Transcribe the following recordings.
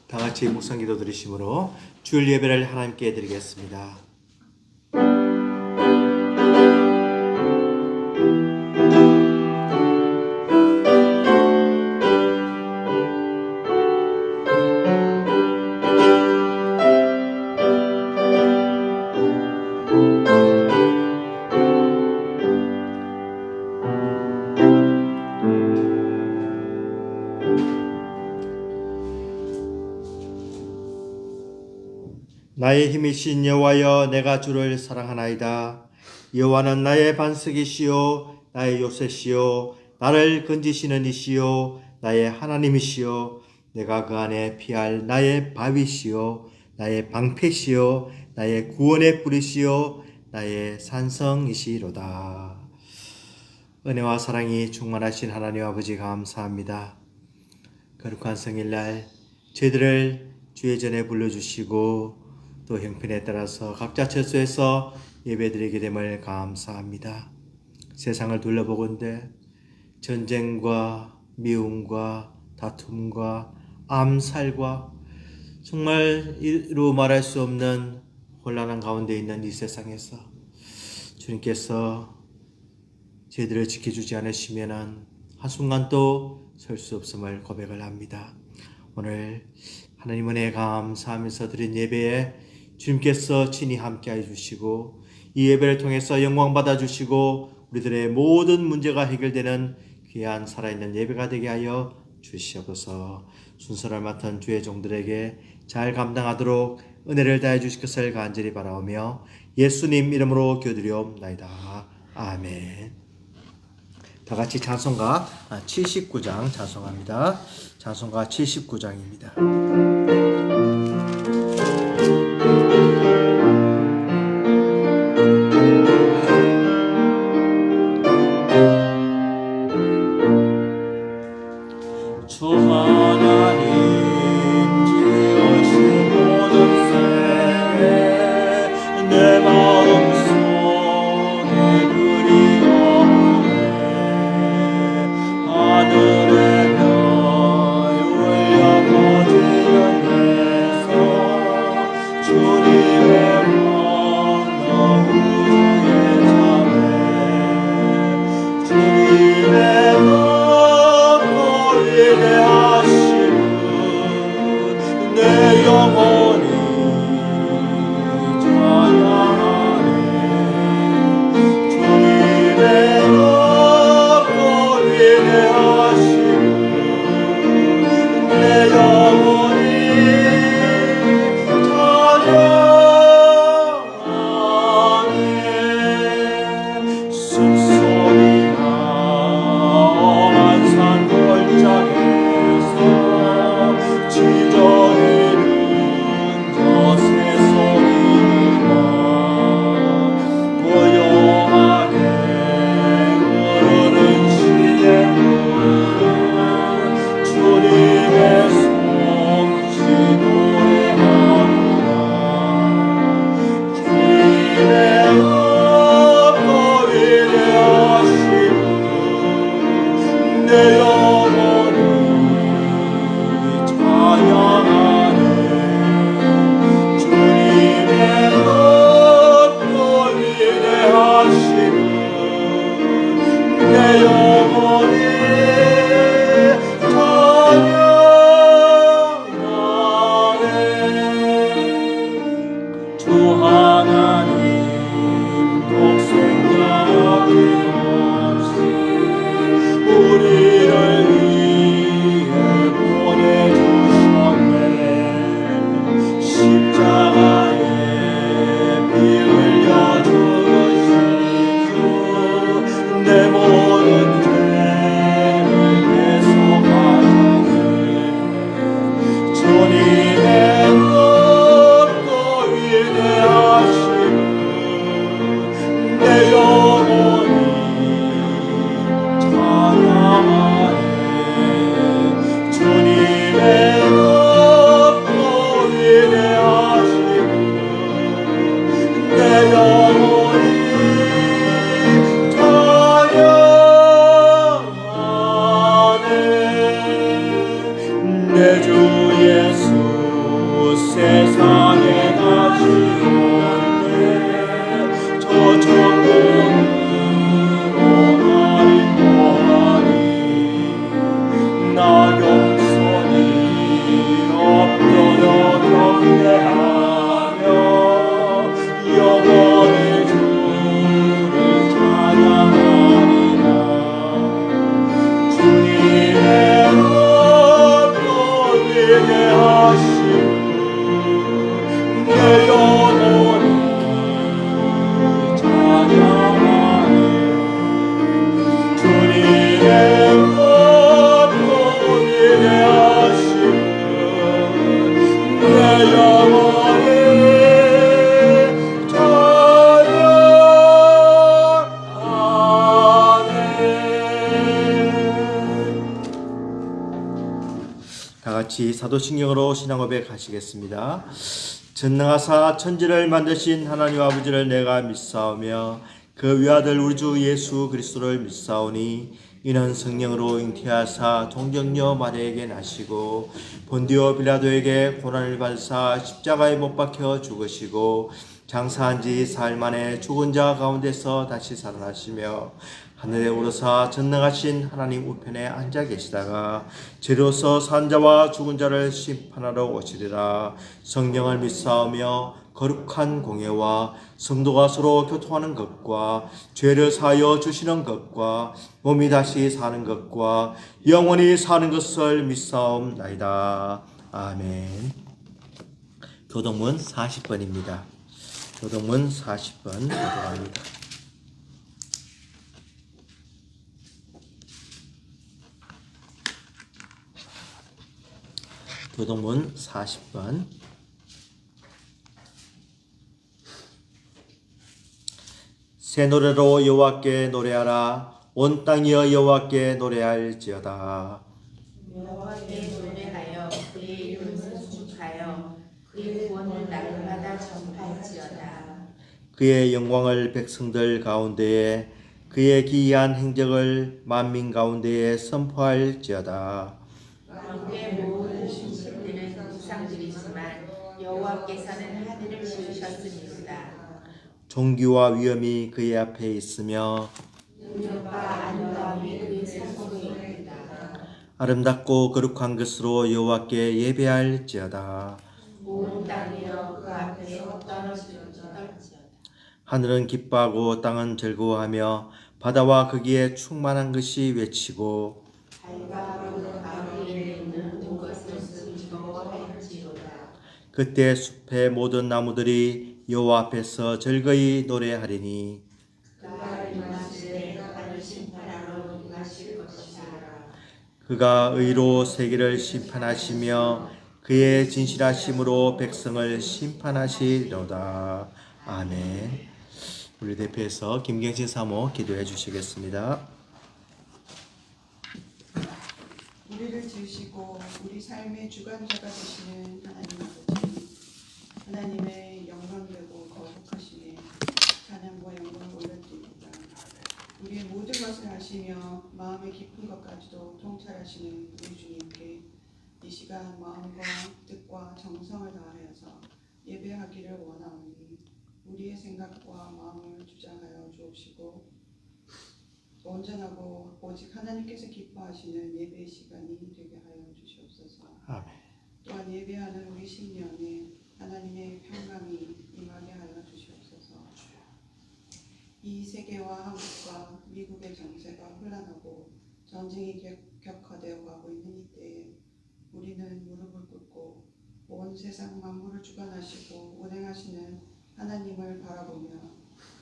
다 같이 묵상 기도 드리심으로 주일 예배를 하나님께 드리겠습니다. 나의 힘이신 여호와여, 내가 주를 사랑하나이다. 여호와는 나의 반석이시요 나의 요새시요 나를 건지시는 이시요 나의 하나님이시요 내가 그 안에 피할 나의 바위시요 나의 방패시요 나의 구원의 뿌리시요 나의 산성이시로다. 은혜와 사랑이 충만하신 하나님 아버지, 감사합니다. 거룩한 성일날 저희들을 주의 전에 불러주시고 또 형편에 따라서 각자 처소에서 예배드리게 됨을 감사합니다. 세상을 둘러보건대 전쟁과 미움과 다툼과 암살과 정말 이루 말할 수 없는 혼란한 가운데 있는 이 세상에서 주님께서 저희들을 지켜주지 않으시면 한순간도 설 수 없음을 고백을 합니다. 오늘 하나님 은혜에 감사하면서 드린 예배에 주님께서 친히 함께해 주시고 이 예배를 통해서 영광 받아주시고 우리들의 모든 문제가 해결되는 귀한 살아있는 예배가 되게 하여 주시옵소서. 순서를 맡은 주의 종들에게 잘 감당하도록 은혜를 다해 주실 것을 간절히 바라오며 예수님 이름으로 기도드리옵나이다. 아멘. 다 같이 찬송가 79장 찬송합니다. 찬송가 79장입니다. 주 하나님 지으신 모든 세계 내 마음속에 그리워오네. 하늘의 별 울려 퍼지는 데서 주님의 왕 우주의 자매 주님의 위대하심은 내 영혼이 찬양하네. 주님의 높고 위대하심은 내 영혼이 찬양하네. 숲속이나 험한 산 골짜기에서 지저귀는 저 새소리가 고요하게 흐르는 시냇물은 주님의 솜씨 노래하구나. 주님의 높고 위대하심은 내 영혼이 찬양하네. 주님의 높고 위대하심은 내 영혼이 찬양하네. 주 하나님 독생자 없이 우리를 같이 사도신경으로 신앙 고백하시겠습니다. 전능하사 천지를 만드신 하나님 아버지를 내가 믿사오며 그 위아들 우리 주 예수 그리스도를 믿사오니 이는 성령으로 잉태하사 동정녀 마리아에게 나시고 본디오 빌라도에게 고난을 받으사 십자가에 못 박혀 죽으시고 장사한 지 사흘 만에 죽은 자 가운데서 다시 살아나시며 하늘에 오르사 전능하신 하나님 우편에 앉아 계시다가 죄로서 산 자와 죽은 자를 심판하러 오시리라. 성령을 믿사오며 거룩한 공예와 성도가 서로 교통하는 것과 죄를 사하여 주시는 것과 몸이 다시 사는 것과 영원히 사는 것을 믿사옵나이다. 아멘. 교동문 40번입니다. 교동문 40번 보도록 합니다. 교동문 40번. 새 노래로 여호와께 노래하라. 온 땅이여 여호와께 노래할지어다. 여호와께 노래하여 그의 이름을 축하여 그의 구원을 날마다 전파할지어다. 그의 영광을 백성들 가운데에 그의 기이한 행적을 만민 가운데에 선포할지어다. 왕국의 모든 신실들은 우상들이지만 여호와께서는 하늘을 지으셨습니다. 존귀와 위엄이 그의 앞에 있으며 능력과 안도함이 그의 상속에 있다. 아름답고 거룩한 것으로 여호와께 예배할지어다. 온 땅이여 그 앞에서 떨어지어다. 하늘은 기뻐하고 땅은 즐거워하며 바다와 거기에 충만한 것이 외치고 달과 그 가운데에 있는 모든 것을 즐거워할지로다. 그때 숲의 모든 나무들이 여호와 앞에서 즐거이 노래하리니 그가 임하시되 나를 심판하러 임하실 것이라. 그가 의로 세계를 심판하시며 그의 진실하심으로 백성을 심판하시리로다. 아멘. 우리 대표에서 김경진 사모 기도해 주시겠습니다. 우리를 지으시고 우리 삶의 주관자가 되시는 하나님 아버지, 하나님의 영광되고 거룩하심에 찬양과 영광을 올려드립니다. 우리의 모든 것을 아시며 마음의 깊은 것까지도 통찰하시는 우리 주님께 이 시간 마음과 뜻과 정성을 다하여서 예배하기를 원하오니 우리의 생각과 마음을 주장하여 주옵시고 온전하고 오직 하나님께서 기뻐하시는 예배의 시간이 되게 하여 주시옵소서. 아멘. 또한 예배하는 우리 심령에 하나님의 평강이 임하게 하여 주시옵소서. 이 세계와 한국과 미국의 정세가 혼란하고 전쟁이 격화되어 가고 있는 이때에 우리는 무릎을 꿇고 온 세상 만물을 주관하시고 운행하시는 하나님을 바라보며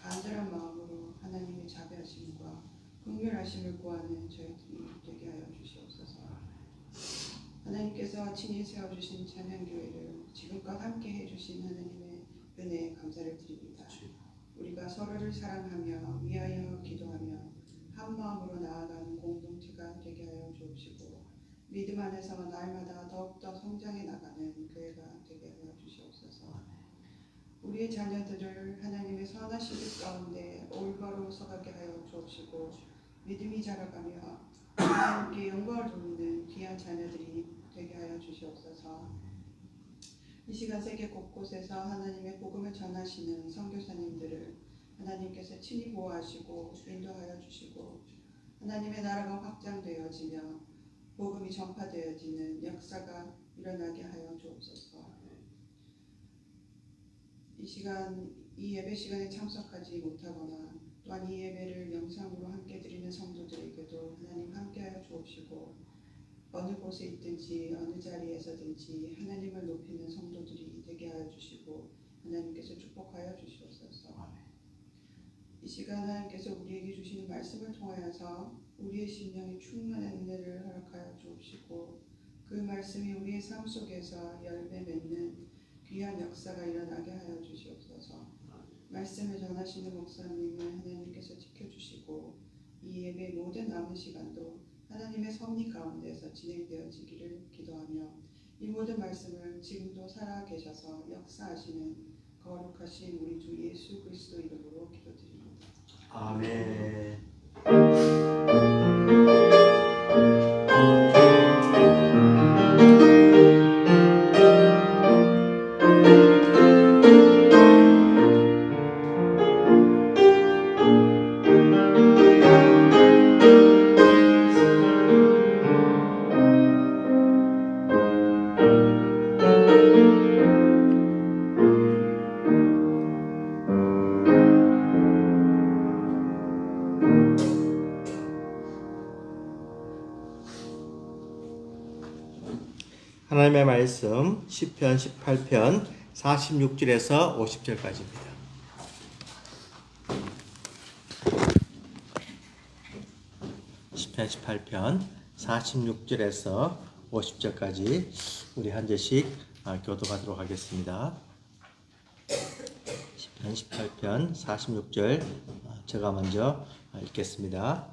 간절한 마음으로 하나님의 자비하심과 긍휼하심을 구하는 저희들이 되게 하여 주시옵소서. 하나님께서 친히 세워주신 찬양교회를 지금껏 함께 해주신 하나님의 은혜에 감사를 드립니다. 우리가 서로를 사랑하며 위하여 기도하며 한 마음으로 나아가는 공동체가 되게 하여 주옵시고 믿음 안에서 날마다 더욱더 성장해 나가는 교회가 되게 하여 주시옵소서. 우리의 자녀들을 하나님의 선하신 뜻 가운데 올바로 서가게 하여 주옵시고 믿음이 자라가며 하나님께 영광을 돌리는 귀한 자녀들이 되게 하여 주시옵소서. 이 시간 세계 곳곳에서 하나님의 복음을 전하시는 선교사님들을 하나님께서 친히 보호하시고 인도하여 주시고 하나님의 나라가 확장되어지며 복음이 전파되어지는 역사가 일어나게 하여 주옵소서. 이 시간 이 예배 시간에 참석하지 못하거나 또한 이 예배를 영상으로 함께 드리는 성도들에게도 하나님 함께하여 주옵시고 어느 곳에 있든지 어느 자리에서든지 하나님을 높이는 성도들이 되게 하여 주시고 하나님께서 축복하여 주시옵소서. 이 시간 하나님께서 우리에게 주시는 말씀을 통하여서 우리의 심령에 충만한 은혜를 허락하여 주옵시고 그 말씀이 우리의 삶 속에서 열매 맺는 귀한 역사가 일어나게 하여 주시옵소서. 말씀을 전하시는 목사님을 하나님께서 지켜주시고 이 예배의 모든 남은 시간도 하나님의 섭리 가운데서 진행되어지기를 기도하며 이 모든 말씀을 지금도 살아 계셔서 역사하시는 거룩하신 우리 주 예수 그리스도 이름으로 기도드립니다. 아멘. 하나님의 말씀 시편 18편 46절에서 50절까지입니다. 시편 18편 46절에서 50절까지 우리 한 절씩 교독하도록 하겠습니다. 시편 18편 46절 제가 먼저 읽겠습니다.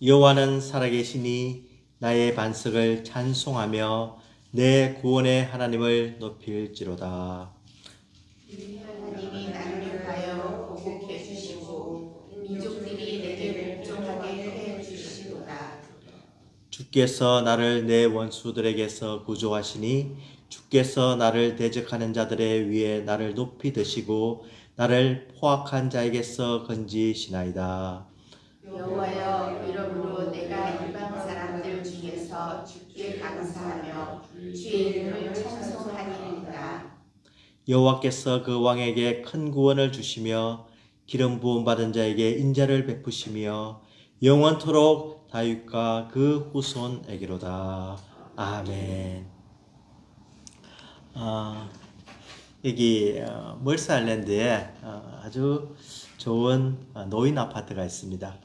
여호와는 살아계시니 나의 반석을 찬송하며 내 구원의 하나님을 높일지로다. 하나님이 나를 위하여 보복해 주시고 민족들이 내게 복종하게 해 주시도다. 주께서 나를 내 원수들에게서 구조하시니 주께서 나를 대적하는 자들의 위에 나를 높이 드시고 나를 포악한 자에게서 건지시나이다. 여호와여, 이러므로 내가 이방 사람들 중에서 주께 감사하며 주의 이름을 찬송하리이다. 여호와께서 그 왕에게 큰 구원을 주시며 기름 부음 받은 자에게 인자를 베푸시며 영원토록 다윗과 그 후손에게로다. 아멘. 여기 멀스 아일랜드에 아주 좋은 노인 아파트가 있습니다.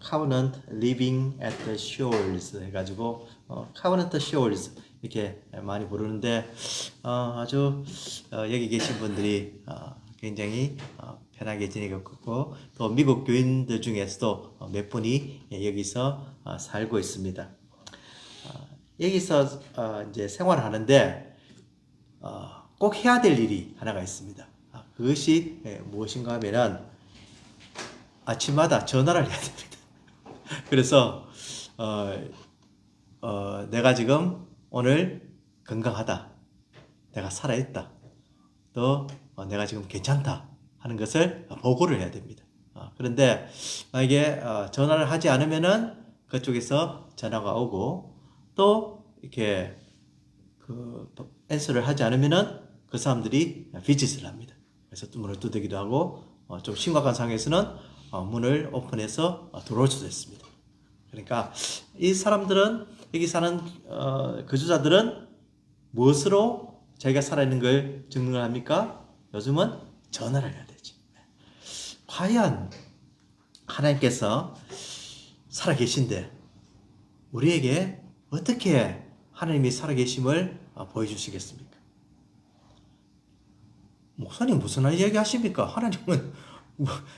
Covenant Living at the Shores 해가지고 Covenant Shores 이렇게 많이 부르는데 아주 여기 계신 분들이 굉장히 편하게 지내고 또 미국 교인들 중에서도 몇 분이 여기서 살고 있습니다. 여기서 이제 생활하는데 꼭 해야 될 일이 하나가 있습니다. 그것이 무엇인가 하면은 아침마다 전화를 해야 됩니다. 그래서 내가 지금 오늘 건강하다, 내가 살아있다, 또 내가 지금 괜찮다 하는 것을 보고를 해야 됩니다. 그런데 만약에 전화를 하지 않으면은 그쪽에서 전화가 오고 또 이렇게 그 앤서를 하지 않으면은 그 사람들이 비짓을 합니다. 그래서 문을 두드기도 하고 좀 심각한 상황에서는 문을 오픈해서 들어올 수도 있습니다. 그러니까 이 사람들은 여기 사는 거주자들은 무엇으로 자기가 살아있는 걸 증명을 합니까? 요즘은 전화를 해야 되죠. 과연 하나님께서 살아계신데 우리에게 어떻게 하나님이 살아계심을 보여주시겠습니까? 목사님 무슨 이야기 하십니까? 하나님은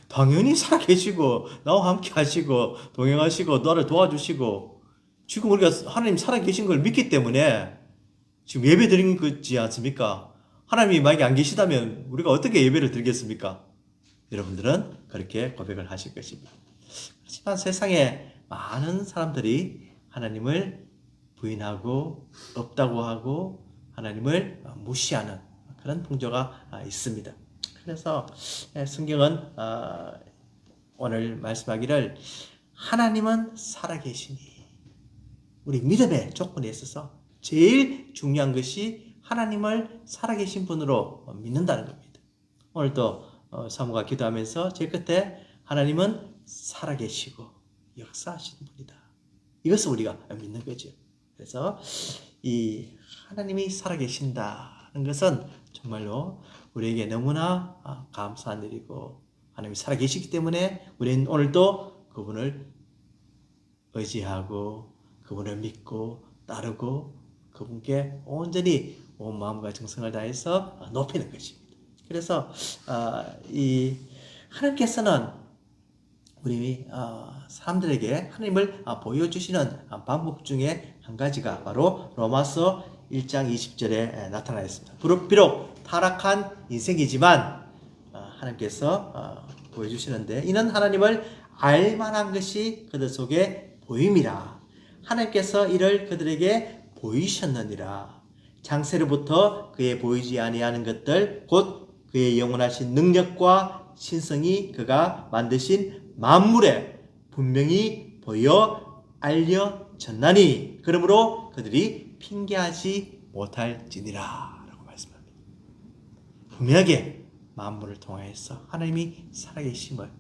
당연히 살아계시고 나와 함께 하시고 동행하시고 나를 도와주시고 지금 우리가 하나님 살아계신 걸 믿기 때문에 지금 예배 드린 거지 않습니까? 하나님이 만약에 안 계시다면 우리가 어떻게 예배를 드리겠습니까? 여러분들은 그렇게 고백을 하실 것입니다. 하지만 세상에 많은 사람들이 하나님을 부인하고 없다고 하고 하나님을 무시하는 그런 풍조가 있습니다. 그래서 성경은 오늘 말씀하기를 하나님은 살아계시니 우리 믿음의 조건에 있어서 제일 중요한 것이 하나님을 살아계신 분으로 믿는다는 겁니다. 오늘도 사모가 기도하면서 제 끝에 하나님은 살아계시고 역사하시는 분이다. 이것을 우리가 믿는 거죠. 그래서 이 하나님이 살아계신다는 것은 정말로 우리에게 너무나 감사한 일이고 하나님이 살아계시기 때문에 우리는 오늘도 그분을 의지하고 그분을 믿고 따르고 그분께 온전히 온 마음과 정성을 다해서 높이는 것입니다. 그래서 이 하나님께서는 우리 사람들에게 하나님을 보여주시는 방법 중에 한 가지가 바로 로마서 1장 20절에 나타나 있습니다. 비록 타락한 인생이지만 하나님께서 보여주시는데 이는 하나님을 알만한 것이 그들 속에 보임이라. 하나님께서 이를 그들에게 보이셨느니라. 장세로부터 그의 보이지 아니하는 것들 곧 그의 영원하신 능력과 신성이 그가 만드신 만물에 분명히 보여 알려졌나니 그러므로 그들이 핑계하지 못할지니라 라고 말씀합니다. 분명하게 만물을 통하여서 하나님이 살아계심을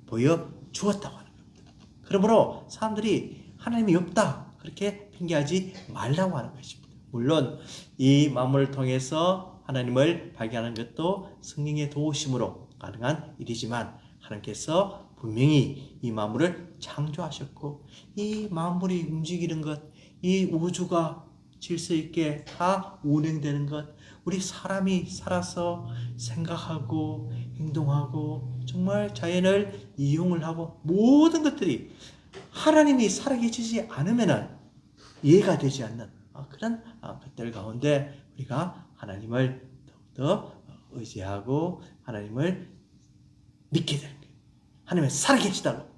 보여주었다고 하는 겁니다. 그러므로 사람들이 하나님이 없다 그렇게 핑계하지 말라고 하는 것입니다. 물론 이 만물을 통해서 하나님을 발견하는 것도 성령의 도우심으로 가능한 일이지만 하나님께서 분명히 이 만물을 창조하셨고 이 만물이 움직이는 것, 이 우주가 질서 있게 다 운행되는 것, 우리 사람이 살아서 생각하고 행동하고 정말 자연을 이용을 하고 모든 것들이 하나님이 살아계시지 않으면 이해가 되지 않는 그런 것들 가운데 우리가 하나님을 더욱더 의지하고 하나님을 믿게 되는 거예요. 하나님은 살아계시다고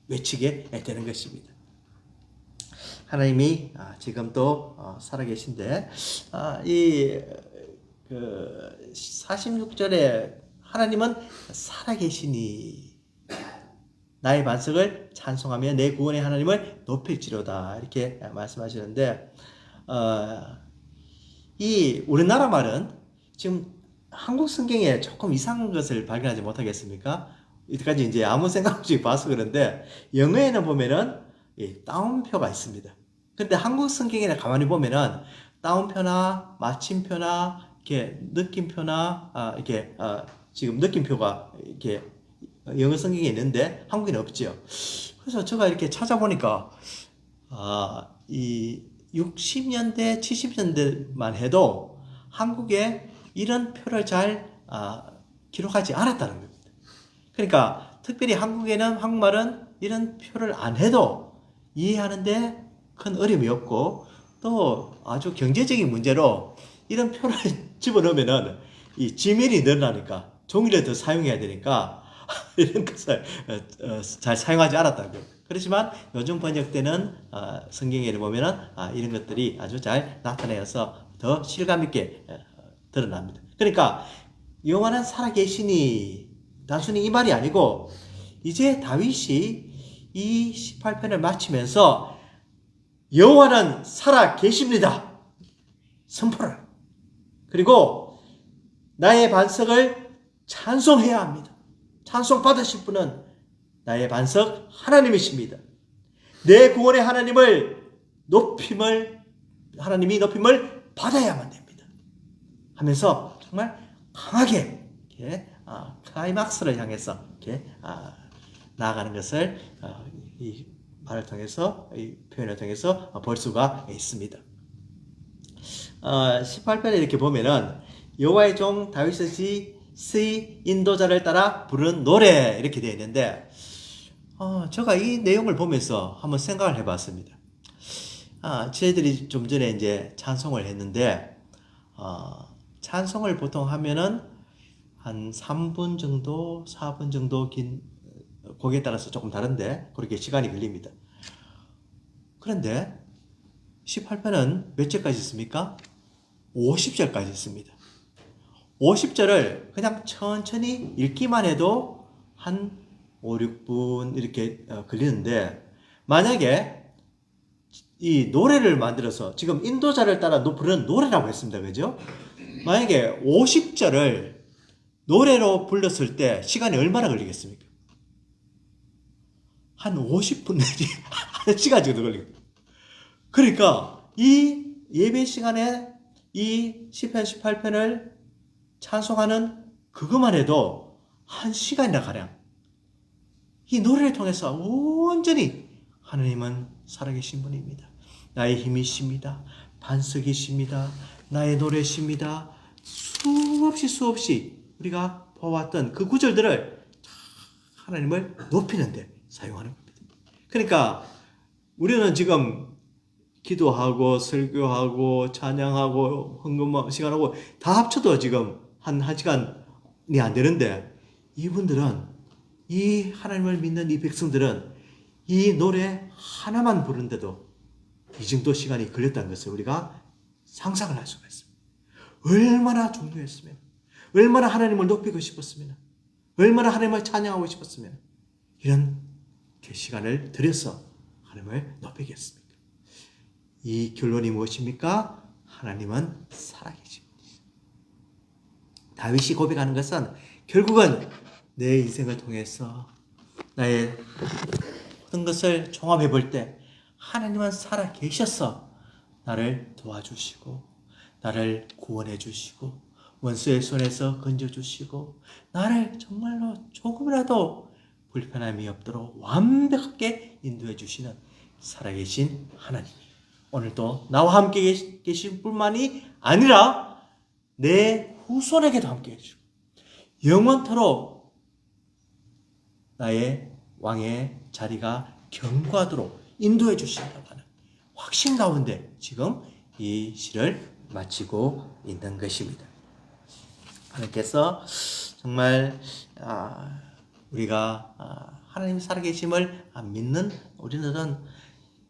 외치게 되는 것입니다. 하나님이 지금도 살아계신데 이 46절에 하나님은 살아계시니 나의 반석을 찬송하며 내 구원의 하나님을 높일지로다 이렇게 말씀하시는데 이 우리나라 말은 지금 한국 성경에 조금 이상한 것을 발견하지 못하겠습니까? 이때까지 이제 아무 생각 없이 봐서 그런데 영어에는 보면은 따옴표가 있습니다. 근데 한국 성경에 가만히 보면은 따옴표나 마침표나 이렇게 느낌표나 이렇게 지금 느낌표가 이렇게 영어 성경에 있는데 한국에는 없죠. 그래서 제가 이렇게 찾아보니까 이 60년대, 70년대만 해도 한국에 이런 표를 잘 기록하지 않았다는 겁니다. 그러니까 특별히 한국말은 이런 표를 안 해도 이해하는데 큰 어려움이 없고 또 아주 경제적인 문제로 이런 표를 집어넣으면은 이 지면이 늘어나니까 종이를 더 사용해야 되니까 이런 것을 잘 사용하지 않았다는 거예요. 그렇지만 요즘 번역되는 성경에 보면은 이런 것들이 아주 잘 나타내어서 더 실감 있게 드러납니다. 그러니까 영원한 살아계시니 단순히 이 말이 아니고 이제 다윗이 이 18편을 마치면서 여호와는 살아계십니다 선포를 그리고 나의 반석을 찬송해야 합니다. 찬송 받으실 분은 나의 반석 하나님이십니다. 내 구원의 하나님이 높임을 받아야만 됩니다. 하면서 정말 강하게 이렇게 클라이막스를 향해서 이렇게 나아가는 것을 이 말을 통해서 이 표현을 통해서 볼 수가 있습니다. 18편에 이렇게 보면은 여호와의 종 다윗의 인도자를 따라 부른 노래 이렇게 되어 있는데 제가 이 내용을 보면서 한번 생각을 해봤습니다. 저희들이 좀 전에 이제 찬송을 했는데 찬송을 보통 하면은 한 3분 정도, 4분 정도 긴 곡에 따라서 조금 다른데 그렇게 시간이 걸립니다. 그런데 18편은 몇 절까지 있습니까? 50절까지 있습니다. 50절을 그냥 천천히 읽기만 해도 한 5, 6분 이렇게 걸리는데 만약에 이 노래를 만들어서 지금 인도자를 따라 부르는 노래라고 했습니다. 그죠? 만약에 50절을 노래로 불렀을 때 시간이 얼마나 걸리겠습니까? 한 50분 내지 1시간 정도 걸립니다. 그러니까 이 예배 시간에 이 시편 18편을 찬송하는 그것만 해도 1시간이나 가량 이 노래를 통해서 온전히 하나님은 살아계신 분입니다. 나의 힘이십니다. 반석이십니다. 나의 노래십니다. 수없이 우리가 보았던 그 구절들을 하나님을 높이는데 사용하는 겁니다. 그러니까 우리는 지금 기도하고 설교하고 찬양하고 헌금 시간하고 다 합쳐도 지금 한 1시간이 안 되는데, 이분들은, 이 하나님을 믿는 이 백성들은 이 노래 하나만 부르는데도 이 정도 시간이 걸렸다는 것을 우리가 상상을 할 수가 있습니다. 얼마나 중요했으면, 얼마나 하나님을 높이고 싶었으면, 얼마나 하나님을 찬양하고 싶었으면 이런 시간을 들여서 하나님을 높이겠습니까? 이 결론이 무엇입니까? 하나님은 살아계십니다. 다윗이 고백하는 것은 결국은 내 인생을 통해서 나의 모든 것을 종합해 볼 때 하나님은 살아계셔서 나를 도와주시고 나를 구원해 주시고 원수의 손에서 건져주시고 나를 정말로 조금이라도 불편함이 없도록 완벽하게 인도해 주시는 살아계신 하나님, 오늘도 나와 함께 계신 뿐만이 아니라 내 후손에게도 함께 해주고 영원토록 나의 왕의 자리가 견고하도록 인도해 주신다고 하는 확신 가운데 지금 이 시를 마치고 있는 것입니다. 하나님께서 정말 우리가 하나님 살아계심을 믿는 우리들은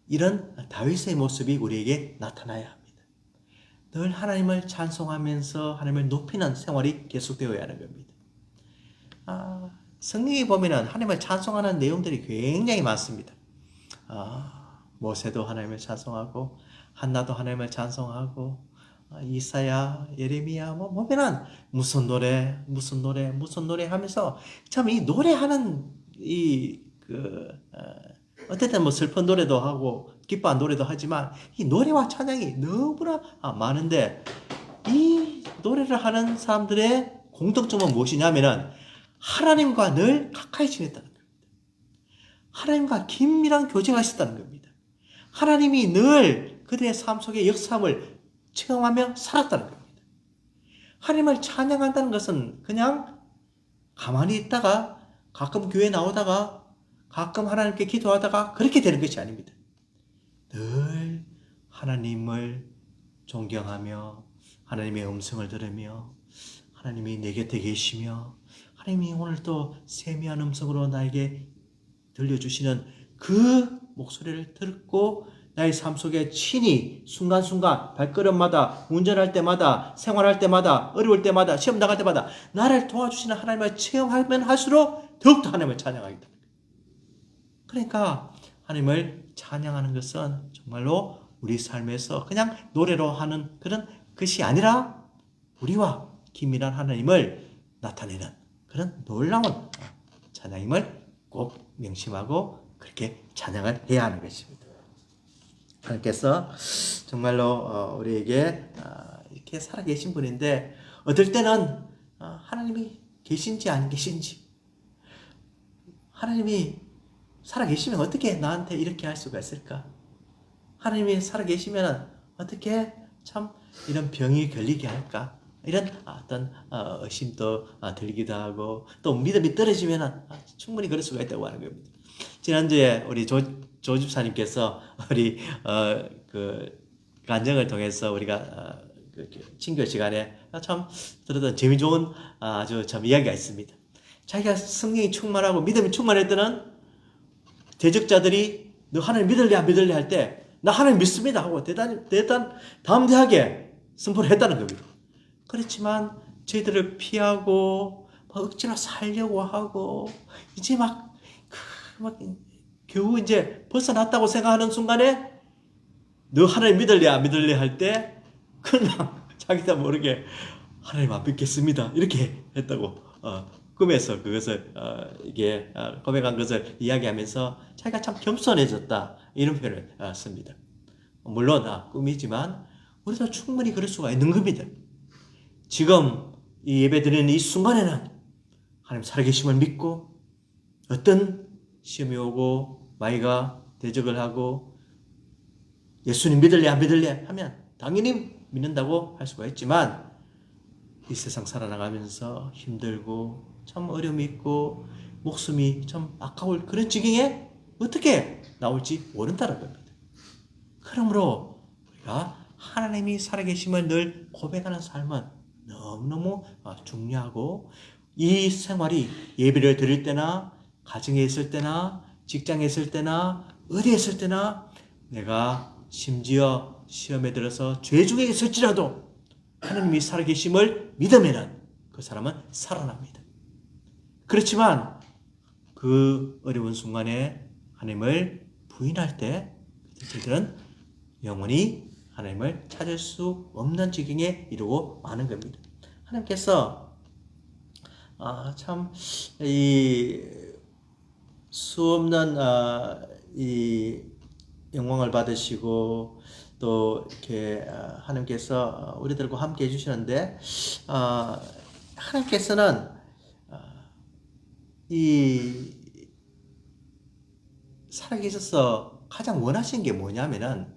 이런 다윗의 모습이 우리에게 나타나야 합니다. 늘 하나님을 찬송하면서 하나님을 높이는 생활이 계속되어야 하는 겁니다. 성경에 보면은 하나님을 찬송하는 내용들이 굉장히 많습니다. 모세도 하나님을 찬송하고 한나도 하나님을 찬송하고 이사야, 예레미야 보면은 무슨 노래 하면서 참 이 노래하는 어쨌든 슬픈 노래도 하고 기뻐한 노래도 하지만 이 노래와 찬양이 너무나 많은데 이 노래를 하는 사람들의 공통점은 무엇이냐면은 하나님과 늘 가까이 지냈다는 겁니다. 하나님과 긴밀한 교제가 있었다는 겁니다. 하나님이 늘 그들의 삶 속의 역사함을 체험하며 살았다는 겁니다. 하나님을 찬양한다는 것은 그냥 가만히 있다가 가끔 교회 나오다가 가끔 하나님께 기도하다가 그렇게 되는 것이 아닙니다. 늘 하나님을 존경하며 하나님의 음성을 들으며 하나님이 내 곁에 계시며 하나님이 오늘도 세미한 음성으로 나에게 들려주시는 그 목소리를 듣고 나의 삶 속에 친히 순간순간 발걸음마다 운전할 때마다 생활할 때마다 어려울 때마다 시험 나갈 때마다 나를 도와주시는 하나님을 체험하면 할수록 더욱더 하나님을 찬양하게 됩니다. 그러니까 하나님을 찬양하는 것은 정말로 우리 삶에서 그냥 노래로 하는 그런 것이 아니라 우리와 긴밀한 하나님을 나타내는 그런 놀라운 찬양임을 꼭 명심하고 그렇게 찬양을 해야 하는 것입니다. 하나님께서 정말로 우리에게 이렇게 살아계신 분인데 어떨 때는 하나님이 계신지 안 계신지, 하나님이 살아계시면 어떻게 나한테 이렇게 할 수가 있을까? 하나님이 살아계시면 어떻게 참 이런 병이 걸리게 할까? 이런 어떤 의심도 들기도 하고 또 믿음이 떨어지면 충분히 그럴 수가 있다고 하는 겁니다. 지난주에 우리 조 집사님께서 우리 그 간증을 통해서 우리가 친교 시간에 참 들었던 재미 좋은 아주 참 이야기가 있습니다. 자기가 성령이 충만하고 믿음이 충만할 때는 대적자들이 너 하나님 믿을래 안 믿을래 할 때 나 하나님 믿습니다 하고 담대하게 선포를 했다는 겁니다. 그렇지만 저희들을 피하고 막 억지로 살려고 하고 이제 막 겨우 이제 벗어났다고 생각하는 순간에 너 하나님 믿을래 안 믿을래 할 때 그냥 자기도 모르게 하나님 안 믿겠습니다 이렇게 했다고 꿈에서 그것을 이게 고백한 것을 이야기하면서 자기가 참 겸손해졌다 이런 표현을 씁니다. 물론 꿈이지만 우리도 충분히 그럴 수가 있는 겁니다. 지금 이 예배 드리는 이 순간에는 하나님 살아계심을 믿고 어떤 시험이 오고 마이가 대적을 하고 예수님 믿을래 안 믿을래 하면 당연히 믿는다고 할 수가 있지만 이 세상 살아나가면서 힘들고 참 어려움이 있고 목숨이 참 아까울 그런 지경에 어떻게 나올지 모른다는 겁니다. 그러므로 우리가 하나님이 살아계심을 늘 고백하는 삶은 너무너무 중요하고, 이 생활이 예배를 드릴 때나 가정에 있을 때나 직장에 있을 때나 어디에 있을 때나, 내가 심지어 시험에 들어서 죄 중에 있을지라도 하나님이 살아계심을 믿으면 그 사람은 살아납니다. 그렇지만 그 어려운 순간에 하나님을 부인할 때 저희들은 영원히 하나님을 찾을 수 없는 지경에 이르고 마는 겁니다. 하나님께서 참 이 수없는 이 영광을 받으시고 또 이렇게 하나님께서 우리들과 함께 해주시는데, 하나님께서는 이 살아계셔서 가장 원하신 게 뭐냐면은,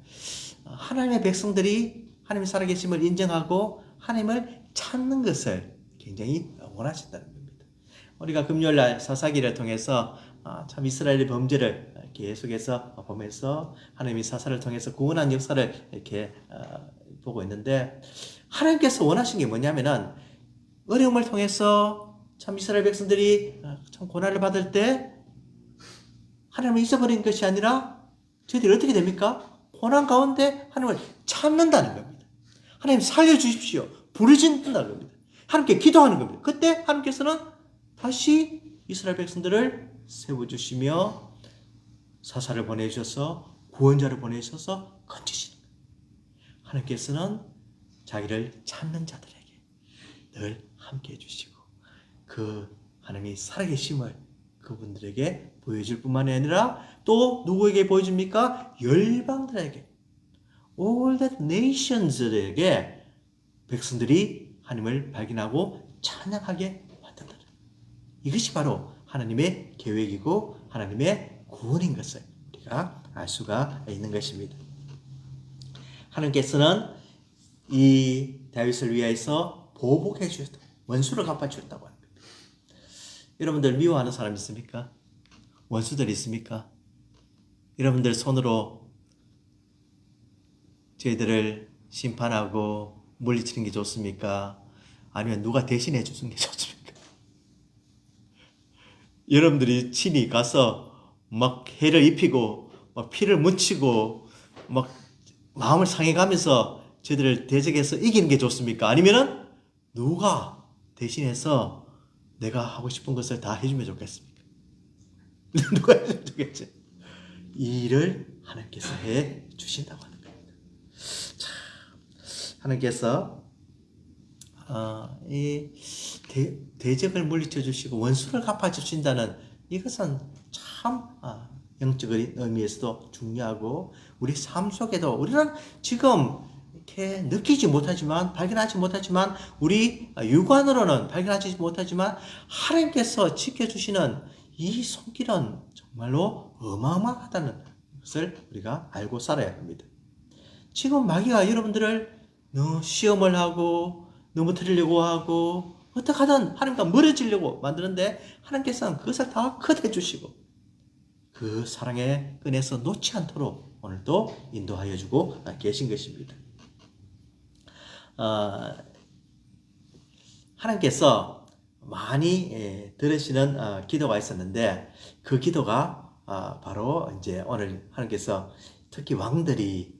하나님의 백성들이 하나님의 살아계심을 인정하고 하나님을 찾는 것을 굉장히 원하신다는 겁니다. 우리가 금요일날 사사기를 통해서 참 이스라엘의 범죄를 계속해서 보면서 하나님이 사사를 통해서 구원한 역사를 이렇게 보고 있는데, 하나님께서 원하신 게 뭐냐면은, 어려움을 통해서 참 이스라엘 백성들이 참 고난을 받을 때 하나님을 잊어버리는 것이 아니라 저희들이 어떻게 됩니까? 고난 가운데 하나님을 찾는다는 겁니다. 하나님 살려주십시오. 부르짖는다는 겁니다. 하나님께 기도하는 겁니다. 그때 하나님께서는 다시 이스라엘 백성들을 세워주시며 사사를 보내주셔서 구원자를 보내주셔서 건지시는 거예요. 하나님께서는 자기를 찾는 자들에게 늘 함께 해주시고, 그 하나님이 살아계심을 그분들에게 보여줄 뿐만이 아니라 또 누구에게 보여줍니까? 열방들에게, all the nations들에게 백성들이 하나님을 발견하고 찬양하게 만든다. 이것이 바로 하나님의 계획이고 하나님의 구원인 것을 우리가 알 수가 있는 것입니다. 하나님께서는 이 다윗을 위하여서 보복해 주셨다, 원수를 갚아 주셨다고 합니다. 여러분들 미워하는 사람 있습니까? 원수들 있습니까? 여러분들 손으로 저희들을 심판하고 물리치는 게 좋습니까? 아니면 누가 대신해 주는 게 좋습니까? 여러분들이 친히 가서 막 해를 입히고 막 피를 묻히고 막 마음을 상해가면서 저희들을 대적해서 이기는 게 좋습니까? 아니면은 누가 대신해서 내가 하고 싶은 것을 다 해주면 좋겠습니까? 누가 해주면 좋겠지? 이 일을 하나님께서 해 주신다고 하는 겁니다. 자, 하나님께서 이 대적을 물리쳐 주시고 원수를 갚아 주신다는 이것은 참 영적인 의미에서도 중요하고, 우리 삶 속에도 우리는 지금 이렇게 느끼지 못하지만, 발견하지 못하지만, 우리 육안으로는 발견하지 못하지만 하나님께서 지켜주시는 이 손길은 정말로 어마어마하다는 것을 우리가 알고 살아야 합니다. 지금 마귀가 여러분들을 너무 시험을 하고 넘어뜨리려고 하고 어떻게 하든 하나님과 멀어지려고 만드는데, 하나님께서는 그것을 다 컷해 주시고 그 사랑의 끈에서 놓지 않도록 오늘도 인도하여 주고 계신 것입니다. 하나님께서 많이 들으시는 기도가 있었는데, 그 기도가 바로 이제 오늘 하나님께서 특히 왕들이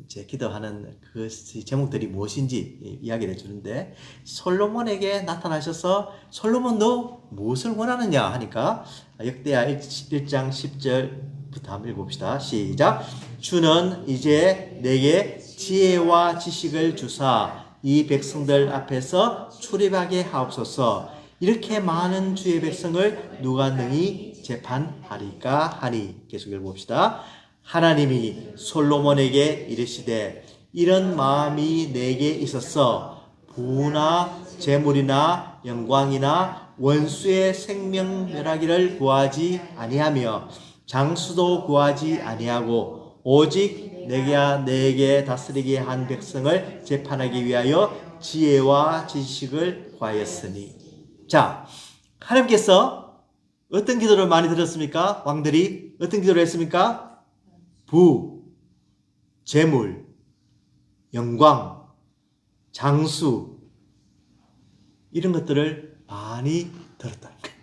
이제 기도하는 그 제목들이 무엇인지 이야기를 해주는데, 솔로몬에게 나타나셔서 솔로몬 너 무엇을 원하느냐 하니까 역대하 1장 10절부터 한번 읽어봅시다. 시작. 주는 이제 내게 지혜와 지식을 주사 이 백성들 앞에서 출입하게 하옵소서. 이렇게 많은 주의 백성을 누가 능히 재판하리까 하니. 계속 읽어봅시다. 하나님이 솔로몬에게 이르시되 이런 마음이 내게 있었어 부나 재물이나 영광이나 원수의 생명 멸하기를 구하지 아니하며 장수도 구하지 아니하고 오직 내게 다스리게 한 백성을 재판하기 위하여 지혜와 지식을 구하였으니. 자, 하나님께서 어떤 기도를 많이 들었습니까? 왕들이 어떤 기도를 했습니까? 부, 재물, 영광, 장수 이런 것들을 많이 들었다는 거예요.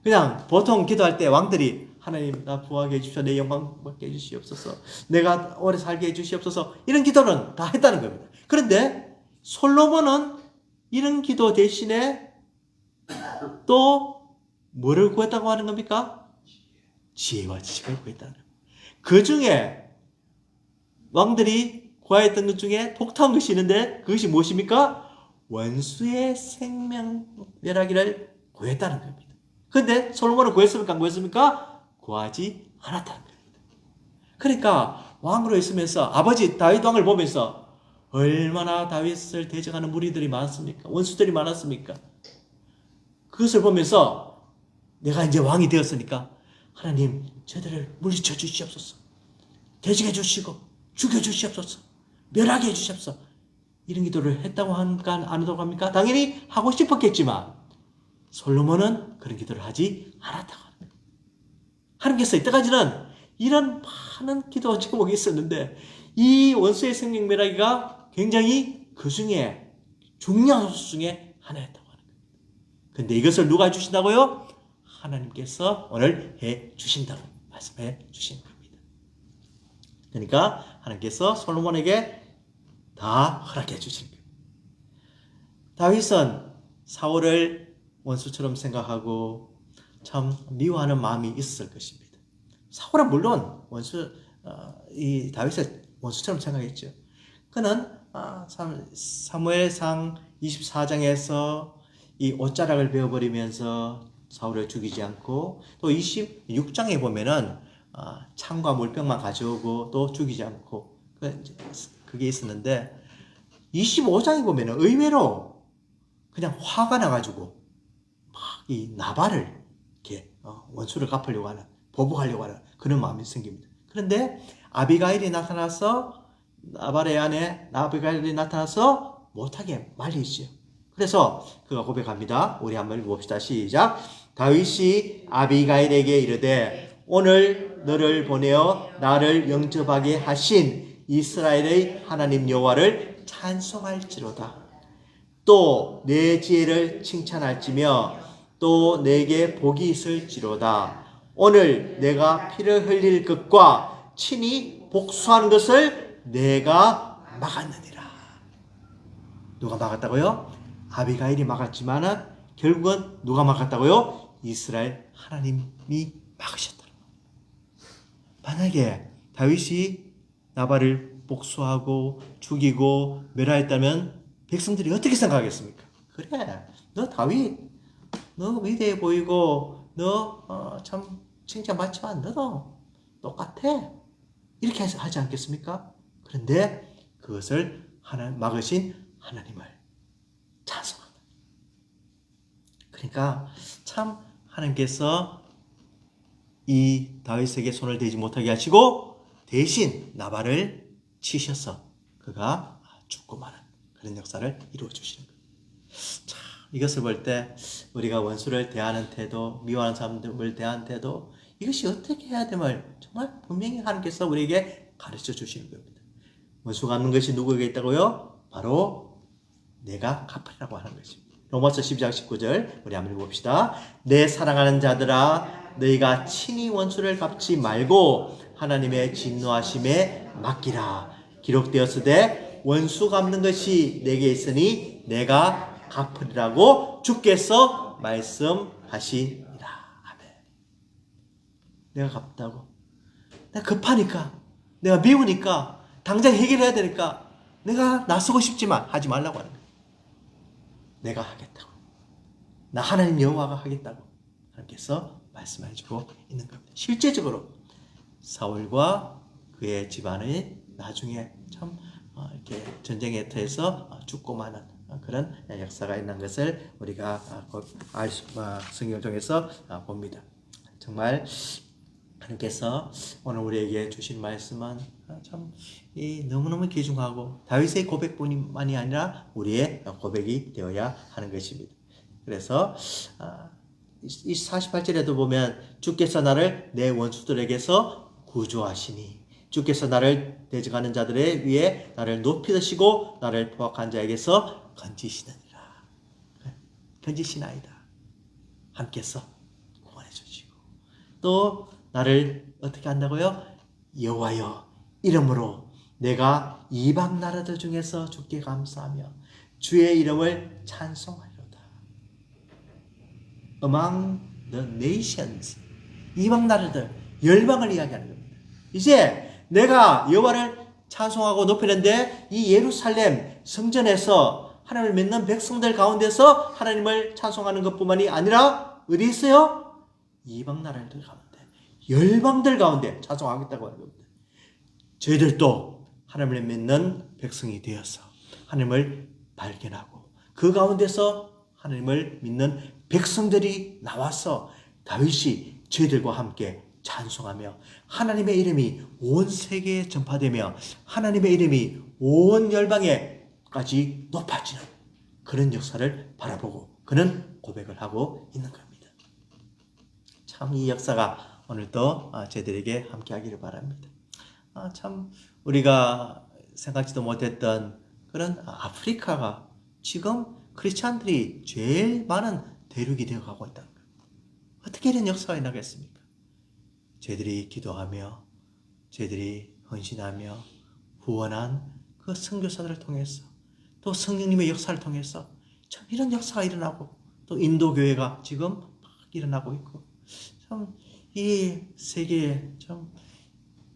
그냥 보통 기도할 때 왕들이 하나님 나 부하게 해주시오. 내 영광 먹게 해주시옵소서. 내가 오래 살게 해주시옵소서. 이런 기도는 다 했다는 겁니다. 그런데 솔로몬은 이런 기도 대신에 또 뭐를 구했다고 하는 겁니까? 지혜와 지식을 구했다는 겁니다. 그 중에 왕들이 구하였던 것 중에 독특한 것이 있는데 그것이 무엇입니까? 원수의 생명멸하기를 구했다는 겁니다. 그런데 솔로몬은 구했습니까? 안 구했습니까? 구하지 않았다는 겁니다. 그러니까 왕으로 있으면서 아버지 다윗 왕을 보면서 얼마나 다윗을 대적하는 무리들이 많습니까? 원수들이 많았습니까? 그것을 보면서 내가 이제 왕이 되었으니까 하나님 저들을 물리쳐 주시옵소서. 대적해 주시고 죽여 주시옵소서. 멸하게 해 주시옵소서. 이런 기도를 했다고 합니까? 안 했다고 합니까? 당연히 하고 싶었겠지만 솔로몬은 그런 기도를 하지 않았다고 합니다. 하나님께서 이때까지는 이런 많은 기도 제목이 있었는데 이 원수의 생명 멸하기가 굉장히 그 중에 중요한 소수 중에 하나였다고 하는 겁니다. 그런데 이것을 누가 해주신다고요? 하나님께서 오늘 해주신다고 말씀해 주신 겁니다. 그러니까 하나님께서 솔로몬에게 다 허락해 주신 거예요. 다윗은 사울을 원수처럼 생각하고 참 미워하는 마음이 있었을 것입니다. 사울은 물론 이 다윗을 원수처럼 생각했죠. 그는 사무엘상 24장에서 이 옷자락을 베어버리면서 사울을 죽이지 않고 또 26장에 보면은 창과 물병만 가져오고 또 죽이지 않고 그게 있었는데 25장에 보면은 의외로 그냥 화가 나가지고 막 이 나발을 이렇게 원수를 갚으려고 하는 보복하려고 하는 그런 마음이 생깁니다. 그런데 아비가일이 나타나서 나발의 아내 아비가일이 나타나서 못하게 말리죠. 그래서 그가 고백합니다. 우리 한번 봅시다. 시작. 다윗이 아비가일에게 이르되 오늘 너를 보내어 나를 영접하게 하신 이스라엘의 하나님 여호와를 찬송할지로다. 또 내 지혜를 칭찬할지며 또 내게 복이 있을지로다. 오늘 내가 피를 흘릴 것과 친히 복수한 것을 내가 막았느니라. 누가 막았다고요? 아비가일이 막았지만은 결국은 누가 막았다고요? 이스라엘 하나님이 막으셨다. 만약에 다윗이 나발을 복수하고 죽이고 멸하였다면 백성들이 어떻게 생각하겠습니까? 그래, 너 다윗, 너 위대해 보이고 너 참 칭찬받지만 너도 똑같아. 이렇게 하지 않겠습니까? 그런데 그것을 막으신 하나님을 찬송한다. 그러니까 참 하나님께서 이 다윗에게 손을 대지 못하게 하시고 대신 나발을 치셔서 그가 죽고 마는 그런 역사를 이루어 주시는 거예요. 자, 이것을 볼 때 우리가 원수를 대하는 태도, 미워하는 사람들을 대하는 태도, 이것이 어떻게 해야 됨을 정말 분명히 하나님께서 우리에게 가르쳐 주시는 겁니다. 원수 갚는 것이 누구에게 있다고요? 바로 내가 갚으라고 하는 것입니다. 로마서 12장 19절 우리 한번 봅시다. 내 사랑하는 자들아 너희가 친히 원수를 갚지 말고 하나님의 진노하심에 맡기라. 기록되었으되 원수 갚는 것이 내게 있으니 내가 갚으리라고 주께서 말씀하시니라. 아멘. 내가 갚다고. 내가 급하니까, 내가 미우니까, 당장 해결해야 되니까 내가 나서고 싶지만 하지 말라고 하는 거예요. 내가 하겠다고. 나 하나님 여호와가 하겠다고 하나님께서 말씀해주고 있는 겁니다. 실제적으로 사울과 그의 집안이 나중에 참 이렇게 전쟁에 터해서 죽고 마는 그런 역사가 있는 것을 우리가 성경을 통해서 봅니다. 정말 하나님께서 오늘 우리에게 주신 말씀은 참 너무너무 귀중하고 다윗의 고백뿐만이 아니라 우리의 고백이 되어야 하는 것입니다. 그래서 이 48절에도 보면 주께서 나를 내 원수들에게서 구조하시니 주께서 나를 대적하는 자들의 위에 나를 높이 드시고 나를 포악한 자에게서 건지시느니라. 건지시나이다. 함께서 구원해 주시고 또 나를 어떻게 한다고요? 여호와여 이름으로 내가 이방 나라들 중에서 주께 감사하며 주의 이름을 찬송하리로다. Among the nations, 이방 나라들, 열방을 이야기하는 겁니다. 이제 내가 여호와를 찬송하고 높이는데 이 예루살렘 성전에서 하나님을 믿는 백성들 가운데서 하나님을 찬송하는 것뿐만이 아니라 어디 있어요? 이방 나라들 가운데, 열방들 가운데 찬송하겠다고 하는 겁니다. 저희들도 하나님을 믿는 백성이 되어서 하나님을 발견하고 그 가운데서 하나님을 믿는 백성들이 나와서 다윗이 저희들과 함께 찬송하며 하나님의 이름이 온 세계에 전파되며 하나님의 이름이 온 열방에까지 높아지는 그런 역사를 바라보고 그는 고백을 하고 있는 겁니다. 참 이 역사가 오늘도 저희들에게 함께 하기를 바랍니다. 참 우리가 생각지도 못했던 그런 아프리카가 지금 크리스찬들이 제일 많은 대륙이 되어가고 있다는 거예요. 어떻게 이런 역사가 일어나겠습니까? 저희들이 기도하며 저희들이 헌신하며 후원한 그 선교사들을 통해서 또 성령님의 역사를 통해서 참 이런 역사가 일어나고 또 인도교회가 지금 막 일어나고 있고 참 이 세계에 참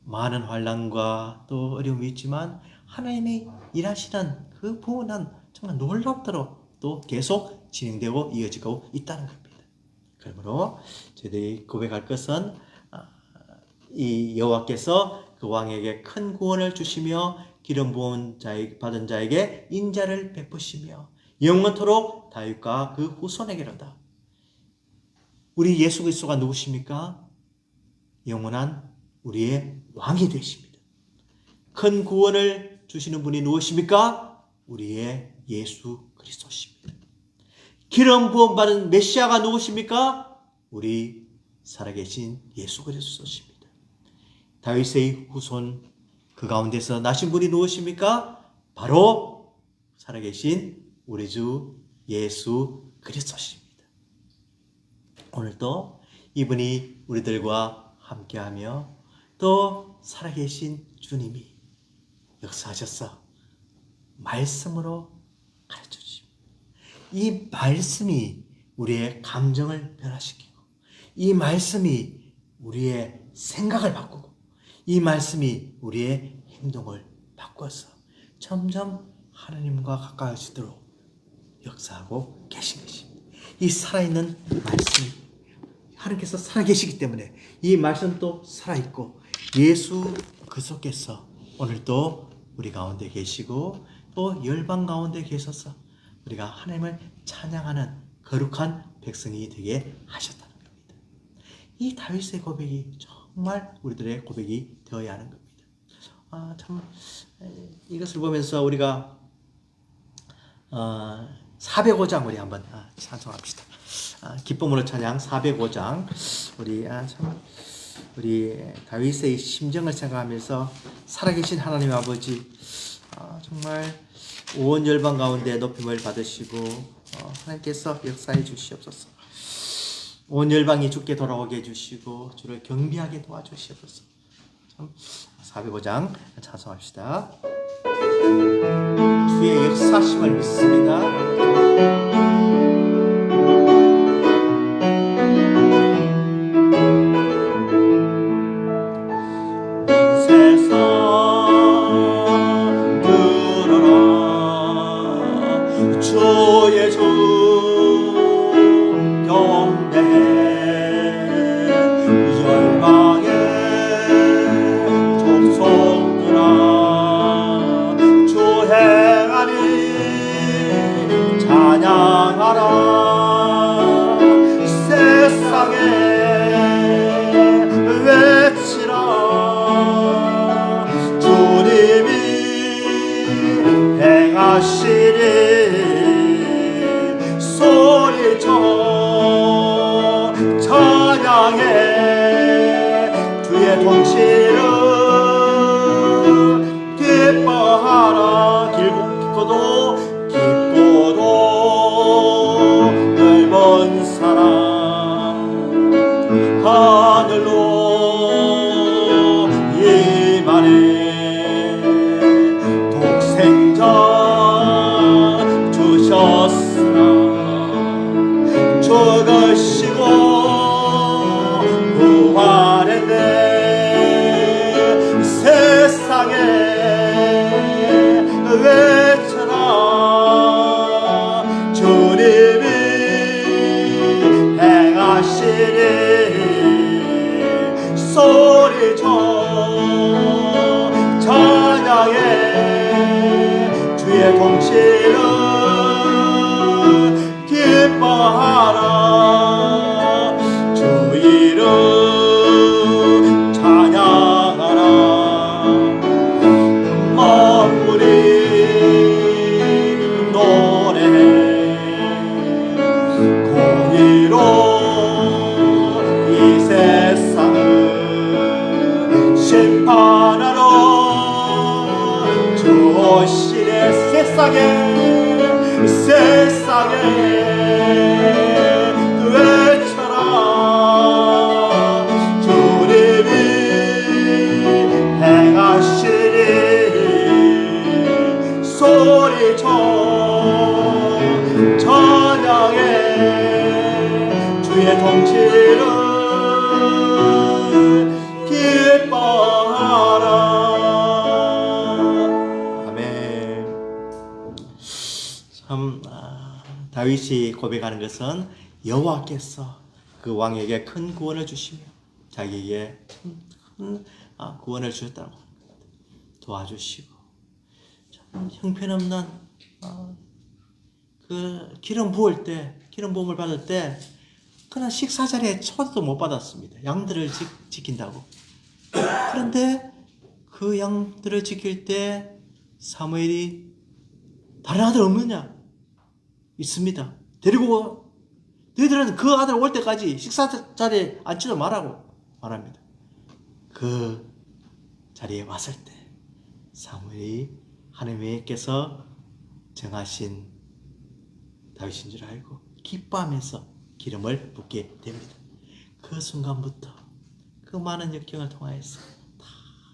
많은 환난과 또 어려움이 있지만 하나님이 일하시는 그 부분은 정말 놀랍도록 또 계속 진행되고 이어지고 있다는 겁니다. 그러므로 저희들이 고백할 것은 이 여호와께서 그 왕에게 큰 구원을 주시며 기름 부은 받은 자에게 인자를 베푸시며 영원토록 다윗과 그 후손에게로다. 우리 예수 그리스도가 누구십니까? 영원한 우리의 왕이 되십니다. 큰 구원을 주시는 분이 누구십니까? 우리의 예수 그리스도십니다. 기름 부음 받은 메시아가 누구십니까? 우리 살아계신 예수 그리스도십니다. 다윗의 후손 그 가운데서 나신 분이 누구십니까? 바로 살아계신 우리 주 예수 그리스도십니다. 오늘도 이분이 우리들과 함께하며 또 살아계신 주님이 역사하셔서 말씀으로 가르쳐 주십니다. 이 말씀이 우리의 감정을 변화시키고 이 말씀이 우리의 생각을 바꾸고 이 말씀이 우리의 행동을 바꿔서 점점 하나님과 가까워지도록 역사하고 계신 것입니다. 이 살아있는 말씀이 하나님께서 살아계시기 때문에 이 말씀도 살아있고 예수 그리스도께서 오늘도 우리 가운데 계시고 또 열방 가운데 계셔서 우리가 하나님을 찬양하는 거룩한 백성이 되게 하셨다는 겁니다. 이 다윗의 고백이 정말 우리들의 고백이 되어야 하는 겁니다. 참 이것을 보면서 우리가 405장 우리 한번 찬송합시다. 기쁨으로 찬양 405장 우리 다윗의 심정을 생각하면서 살아계신 하나님 아버지 정말 온 열방 가운데 높임을 받으시고 하나님께서 역사해 주시옵소서. 온 열방이 주께 돌아오게 해주시고 주를 경배하게 도와주시옵소서. 405장 찬송합시다. 주의 역사심을 믿습니다. 주의 존경대 열방의 족속들아 주 행하니 찬양 통치를 기뻐하라. 깊고도 넓은 사랑 하늘로 임하네. 독생자 주셨으나 죽으시고 부활했네. 세상에 외쳐라. 주님이 행하시니 소리쳐 찬양해. 주의 통치를 기뻐하라. 주 이름 찬양하라. 만물이 노래해. 공의로 이 세상을 심판하러 주 오시네. 세상에 외쳐라. 주님이 행하시니 소리쳐 찬양해. 주의 통치를 기뻐하라. 아멘. 참 다윗이 고백하는 것은 여호와께서 그 왕에게 큰 구원을 주시며 자기에게 큰 구원을 주셨다고 도와주시고, 참 형편없는 그 기름 부음을 받을 때 그런 식사 자리에 초대도 못 받았습니다. 양들을 지킨다고. 그런데 그 양들을 지킬 때 사무엘이 다른 아들 없느냐? 있습니다. 데리고 너희들은 그 아들 올 때까지 식사 자리에 앉지도 말라고 말합니다. 그 자리에 왔을 때 사무엘이 하나님께서 정하신 다윗인 줄 알고 기뻐하면서 기름을 붓게 됩니다. 그 순간부터 그 많은 역경을 통하여서 다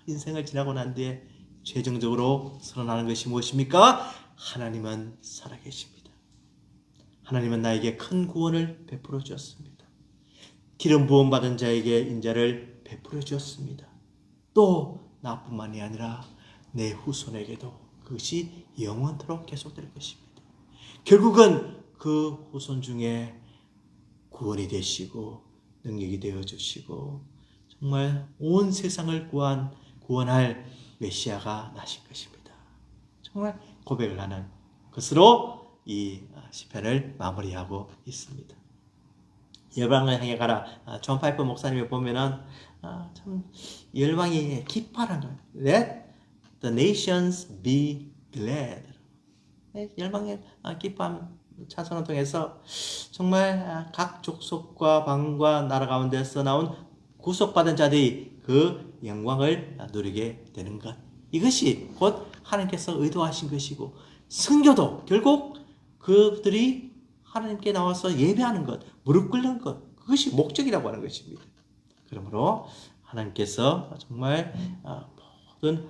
인생을 지나고 난 뒤에 최종적으로 선언하는 것이 무엇입니까? 하나님은 살아계십니다. 하나님은 나에게 큰 구원을 베풀어 주었습니다. 기름 부음 받은 자에게 인자를 베풀어 주었습니다. 또 나뿐만이 아니라 내 후손에게도 그것이 영원토록 계속될 것입니다. 결국은 그 후손 중에 구원이 되시고 능력이 되어주시고 정말 온 세상을 구원할 메시아가 나실 것입니다. 정말 고백을 하는 것으로 이 시편을 마무리하고 있습니다. 열방을 향해 가라. 존 파이퍼 목사님이 보면은 참 열방이 기뻐하는 거예요. Let the nations be glad. 열방의 기뻐함 찬송을 통해서 정말 각 족속과 방과 나라 가운데서 나온 구속받은 자들이 그 영광을 누리게 되는 것. 이것이 곧 하나님께서 의도하신 것이고, 선교도 결국 그들이 하나님께 나와서 예배하는 것, 무릎 꿇는 것, 그것이 목적이라고 하는 것입니다. 그러므로 하나님께서 정말 모든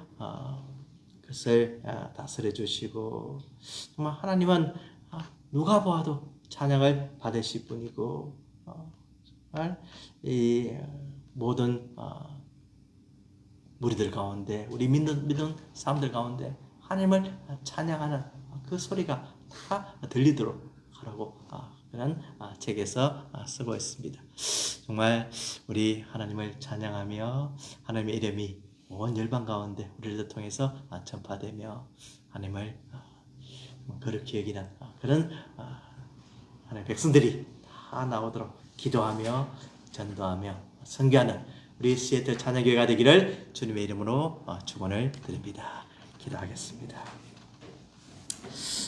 것을 다스려 주시고, 정말 하나님은 누가 보아도 찬양을 받으실 분이고, 정말 이 모든 무리들 가운데, 우리 믿는 사람들 가운데 하나님을 찬양하는 그 소리가 다 들리도록 하라고 그런 책에서 쓰고 있습니다. 정말 우리 하나님을 찬양하며 하나님의 이름이 온 열방 가운데 우리를 통해서 전파되며 하나님을 그렇게 여기는 그런 하나님의 백성들이 다 나오도록 기도하며 전도하며 선교하는 우리 시애틀 찬양교회가 되기를 주님의 이름으로 축원을 드립니다. 기도하겠습니다.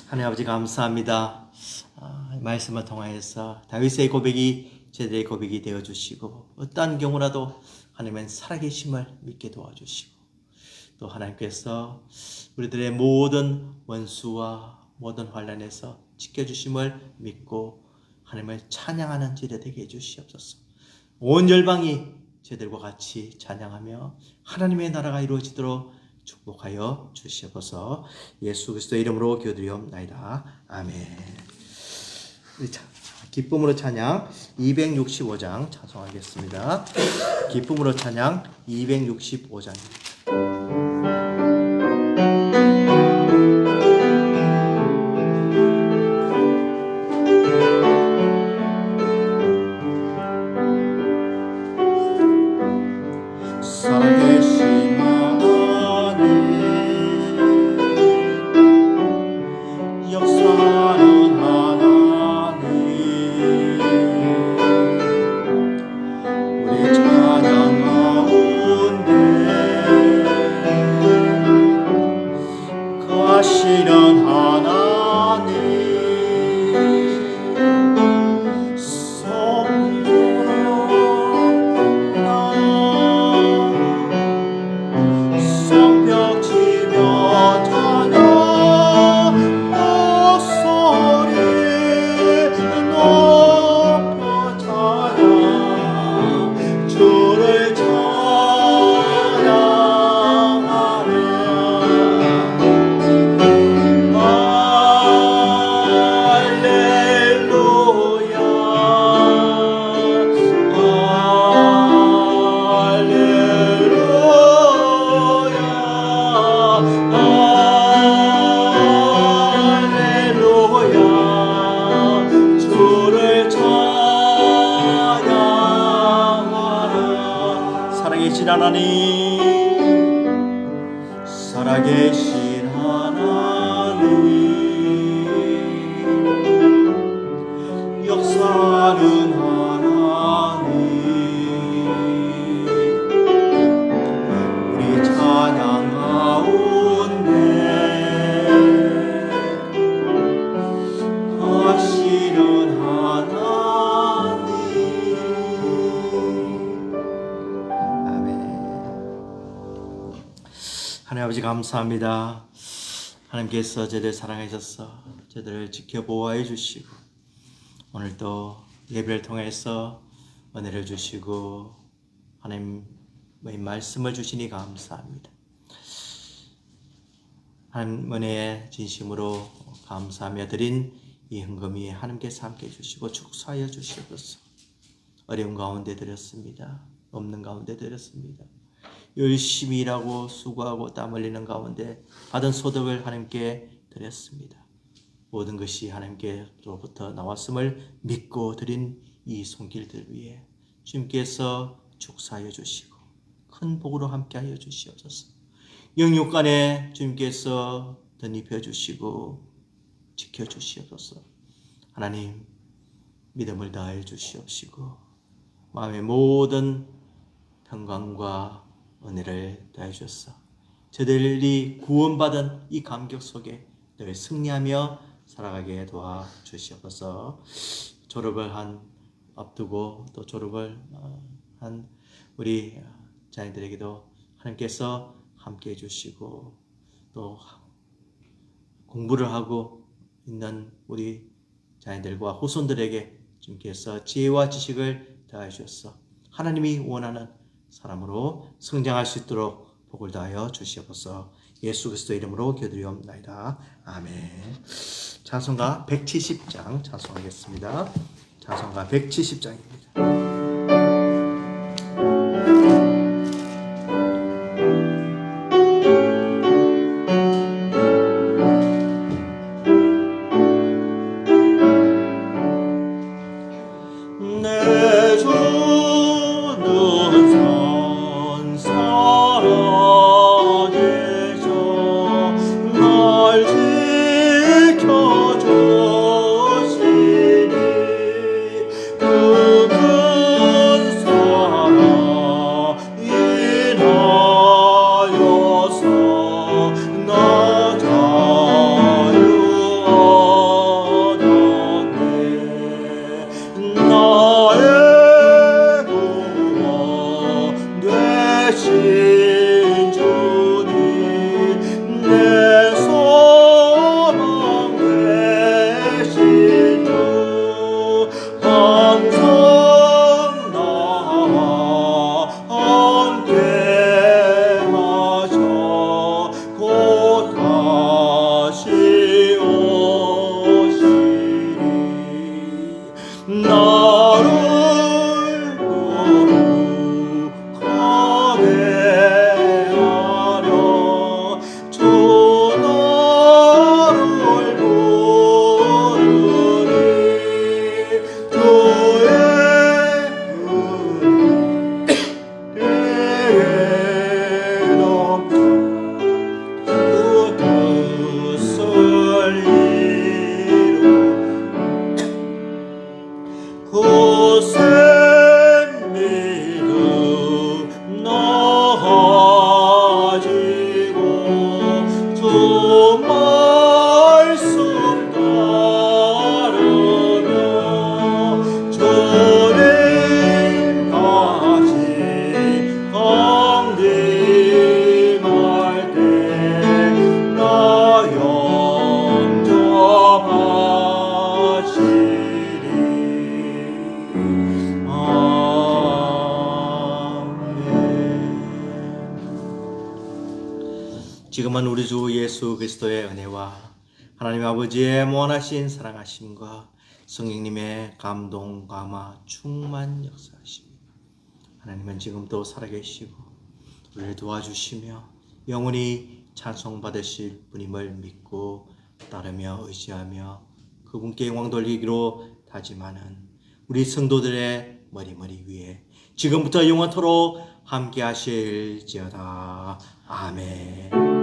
하나님 아버지 감사합니다. 말씀을 통하여서 다윗의 고백이 제대의 고백이 되어주시고, 어떠한 경우라도 하나님은 살아계심을 믿게 도와주시고, 또 하나님께서 우리들의 모든 원수와 모든 환난에서 지켜주심을 믿고 하나님을 찬양하는 지대 되게 해주시옵소서. 온 열방이 저들과 같이 찬양하며 하나님의 나라가 이루어지도록 축복하여 주시옵소서. 예수 그리스도의 이름으로 기도드리옵나이다. 아멘. 우리 기쁨으로 찬양 265장 찬송하겠습니다. 기쁨으로 찬양 265장입니다. 살아계신 하나님 역사는 하나님 우리 찬양 가운데 거하시는 하나님 성벽 치며 찬양 목소리 높여 찬양 주를 찬양하며 할렐루야 할렐루야 주를 찬양하라. 살아계신 하나님, 살아계신 하나님 역사는 하나님 우리 찬양 가운데 하시는 하나님. 아멘. 하나님 아버지 감사합니다. 하나님께서 저희를 사랑하셔서 저희들을 지켜 보호해 주시고 오늘도 예배를 통해서 은혜를 주시고 하나님의 말씀을 주시니 감사합니다. 하나님 은혜에 진심으로 감사하며 드린 이 헌금이 하나님께서 함께 해주시고 축사하여 주시옵소서. 어려운 가운데 드렸습니다. 없는 가운데 드렸습니다. 열심히 일하고 수고하고 땀 흘리는 가운데 받은 소득을 하나님께 드렸습니다. 모든 것이 하나님께로부터 나왔음을 믿고 드린 이 손길들 위해 주님께서 축사하여 주시고 큰 복으로 함께하여 주시옵소서. 영육간에 주님께서 덧입혀 주시고 지켜 주시옵소서. 하나님 믿음을 다해 주시옵시고 마음의 모든 평강과 은혜를 다해 주셔서 저들이 구원받은 이 감격 속에 늘 승리하며 살아가게 도와 주시옵소서. 졸업을 앞두고 또 졸업을 한 우리 자녀들에게도 하나님께서 함께 해주시고 또 공부를 하고 있는 우리 자녀들과 후손들에게 주님께서 지혜와 지식을 더하여 주셔서 하나님이 원하는 사람으로 성장할 수 있도록 복을 다하여 주시옵소서. 예수 그리스도 이름으로 기도드리옵나이다. 아멘. 찬송가 170장 찬송하겠습니다. 찬송가 170장입니다. 지켜주시니 그 지금은 우리 주 예수 그리스도의 은혜와 하나님 아버지의 무한하신 사랑하심과 성령님의 감동, 감화, 충만 역사하심. 하나님은 지금도 살아계시고 우리를 도와주시며 영원히 찬송받으실 분임을 믿고 따르며 의지하며 그분께 영광 돌리기로 다짐하는 우리 성도들의 머리 위에 지금부터 영원토록 함께 하실지어다. 아멘.